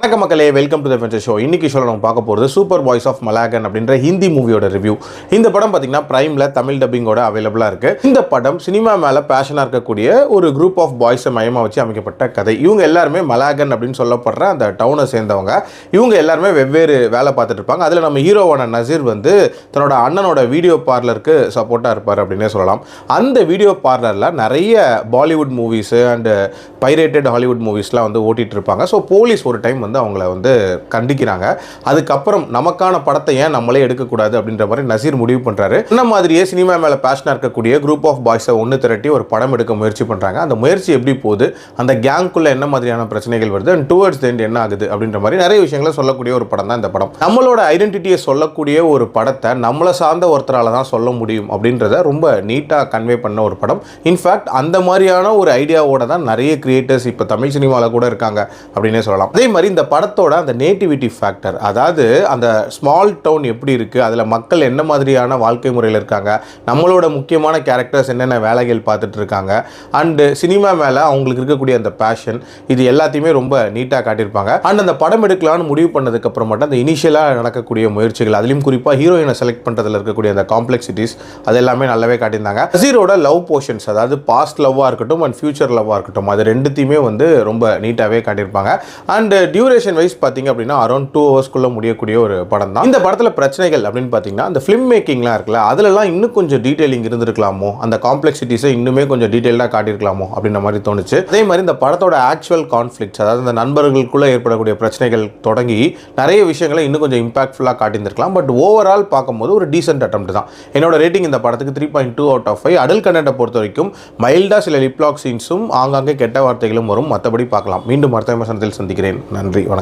வணக்கம் மக்களே, welcome to the ஃபென்சர் show. இன்னைக்கு ஷோல நம்ம பார்க்க போகிறது சூப்பர் பாய்ஸ் ஆஃப் மலாகன் அப்படின்ற ஹிந்தி மூவியோட ரிவ்யூ. இந்த படம் பார்த்தீங்கன்னா பிரைமில் தமிழ் டப்பிங்கோட அவைலபிளாக இருக்குது. இந்த படம் சினிமா மேலே பேஷனாக இருக்கக்கூடிய ஒரு குரூப் ஆஃப் பாய்ஸை மையமாக வச்சு அமைக்கப்பட்ட கதை. இவங்க எல்லாருமே மலாகன் அப்படின்னு சொல்லப்படுற அந்த டவுனை சேர்ந்தவங்க. இவங்க எல்லாருமே வெவ்வேறு வேலை பார்த்துட்டு இருப்பாங்க. அதில் நம்ம ஹீரோவான நசீர் வந்து தன்னோட அண்ணனோட வீடியோ பார்லருக்கு சப்போர்ட்டாக இருப்பார் அப்படின்னே சொல்லலாம். அந்த வீடியோ பார்லரில் நிறைய Bollywood movies and pirated Hollywood மூவிஸ்லாம் வந்து ஓட்டிகிட்டு இருப்பாங்க. ஸோ போலீஸ் ஒரு டைம் வந்து அவங்கள வந்து கண்டிக்கிறாங்க. அதுக்கப்புறம் நமக்கான படத்தை ஏன் நம்மளே எடுக்கக்கூடாது அப்படின்ற மாதிரி நசீர் முடிவு பண்ணுறாரு. இந்த மாதிரியே சினிமா மேலே பேஷனாக இருக்கக்கூடிய குரூப் ஆஃப் பாய்ஸை ஒன்று திரட்டி ஒரு படம் எடுக்க முயற்சி பண்ணுறாங்க. அந்த முயற்சி எப்படி போகுது, அந்த கேங்குக்குள்ளே என்ன மாதிரியான பிரச்சனைகள் வருது, அண்ட் டுவர்ட்ஸ் தி எண்ட் என்ன ஆகுது அப்படின்ற மாதிரி நிறைய விஷயங்களை சொல்லக்கூடிய ஒரு படம் தான் இந்த படம். நம்மளோட ஐடென்டிட்டியை சொல்லக்கூடிய ஒரு படத்தை நம்மளை சார்ந்த ஒருத்தரால் தான் சொல்ல முடியும் அப்படின்றத ரொம்ப நீட்டாக கன்வே பண்ண ஒரு படம். இன்ஃபேக்ட் அந்த மாதிரியான ஒரு ஐடியாவோட தான் நிறைய கிரியேட்டர்ஸ் இப்போ தமிழ் சினிமாவில் கூட இருக்காங்க அப்படின்னே சொல்லலாம். அதே மாதிரி இந்த படத்தோட அந்த நேட்டிவிட்டி ஃபேக்டர், அதாவது அந்த ஸ்மால் டவுன் எப்படி இருக்குது, அதில் மக்கள் என்ன மாதிரியான வாழ்க்கை முறையில் இருக்காங்க, நம்மளோட முக்கியமான கேரக்டர்ஸ் என்னென்ன வேலைகள் பார்த்துட்டு இருக்காங்க, அண்டு சினிமா மேலே அவங்களுக்கு இருக்கக்கூடிய அந்த பேஷன், இது எல்லாத்தையுமே ரொம்ப நீட்டாக காட்டியிருப்பாங்க. அண்ட் அந்த படம் எடுக்கலான்னு முடிவு பண்ணதுக்கப்புறம் மட்டும் அந்த இனிஷியலாக நடக்கக்கூடிய முயற்சிகள், அதுலேயும் குறிப்பாக ஹீரோயினை செலக்ட் பண்ணுறதுல இருக்கக்கூடிய அந்த காம்ப்ளெக்சிட்டிஸ், அது எல்லாமே நல்லாவே காட்டியிருந்தாங்க. நசீரோட லவ் போர்ஷன்ஸ், அதாவது பாஸ்ட் லவ்வாக இருக்கட்டும் அண்ட் ஃபியூச்சர் லவ்வாக இருக்கட்டும், அது ரெண்டுத்தையுமே வந்து ரொம்ப நீட்டாகவே காட்டியிருப்பாங்க. அண்ட் டியூரேஷன் வைஸ் பார்த்தீங்க அப்படின்னா அரௌண்ட் 2 ஹவர்ஸ்க்குள்ளே முடியக்கூடிய ஒரு படம் தான். இந்த படத்தில் பிரச்சனைகள் அப்படின்னு பார்த்தீங்கன்னா அந்த ஃபிலிம் மேக்கிங்லாம் இருக்குல்ல, அதிலெல்லாம் இன்னும் கொஞ்சம் டீட்டெயிலிங் இருந்திருக்கலாமோ, அந்த காம்ப்ளெக்சிட்டிஸை இன்னுமே கொஞ்சம் டீட்டெயிலாக காட்டியிருக்கலாமோ அப்படின்ற மாதிரி தோணுச்சு. அதே மாதிரி இந்த படத்தோட ஆக்சுவல் கான்ஃப்ளிக்ட்ஸ், அதாவது இந்த நண்பர்களுக்குள்ளே ஏற்படக்கூடிய பிரச்சனைகள் தொடங்கி நிறைய விஷயங்களை இன்னும் கொஞ்சம் இம்பாக்ட்ஃபுல்லாக காட்டியிருந்திருக்கலாம். பட் ஓவரால் பார்க்கும்போது ஒரு டீசென்ட் அட்டெம்ப்ட் தான். என்னோட ரேட்டிங் இந்த படத்துக்கு 3.2 out of 5. அடல்ட் கண்டென்ட்டை பொறுத்த வரைக்கும் மைல்டாக சில லிப்லாக் சீன்ஸும் ஆங்காங்கே கெட்ட வார்த்தைகளும் வரும். மற்றபடி பார்க்கலாம். மீண்டும் அடுத்த விமர்சனத்தில் சந்திக்கிறேன். நன்றி, வணக்கம்.